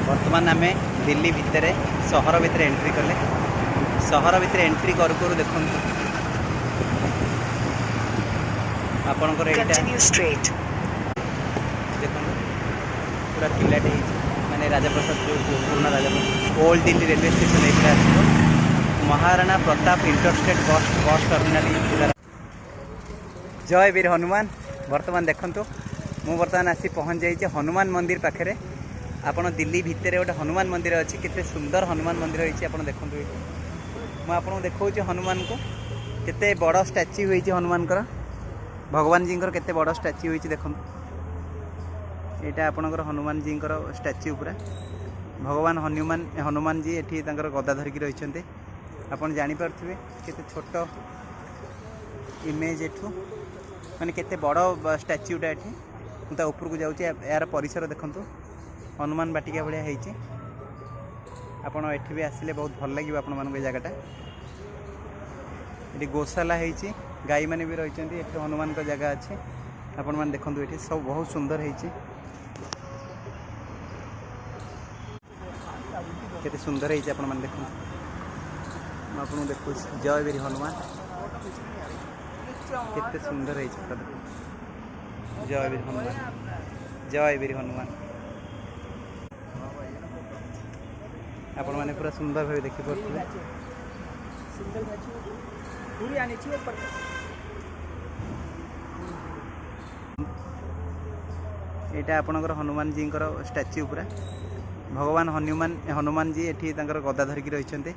बर्तमान आम दिल्ली भितर सहर भितर एंट्री कले सहर भितर एंट्री करू करू देखो आपणकर देखो पूरा किलाटे माने राजाप्रसाद जो पुराना राजाप्रसाद ओल्ड दिल्ली रेलवे स्टेशन ये आसो महाराणा प्रताप इंटरस्टेट बस टर्मिनाल। जय वीर हनुमान। बर्तमान देखु मु बर्तमान आसी पहुँच जाइए हनुमान मंदिर पाखे। आपन दिल्ली भितर गोटे हनुमान मंदिर अच्छी केते सुंदर हनुमान मंदिर होती आप देखो मुझे देखा हनुमान को केते बड़ स्टैच्यू होती हनुमान भगवान जी केते बड़ स्टैच्यू होती देखो यहाँ आपणकर हनुमान जी स्टैच्यू पूरा भगवान हनुमान जी ये गदा धरिकी रही आपन जानीपे केते छोट इमेज एठू माने केते बड़ स्टैच्यूटा ये मुझे ऊपर को जाऊँगी यार परिसर देखु हनुमान बाटिका भाया होती आपड़ एठी भी आसिले बहुत भल लगे आपण मानक जगटा ये गोशाला होती गाई मैंने भी रही हनुमान का जगह अच्छे आपण मैंने देखो ये सब बहुत सुंदर होती केते सुंदर होती आपण मैंने देखो आपको देखो जय वीर हनुमान केते सुंदर होती जय वीर हनुमान जय वीर हनुमान आपण मैंने पूरा सुंदर भाव देखिपे यहाँ आपणकर हनुमान जी स्टैच्यू पूरा भगवान हनुमान जी ये गदा धरिकी रही।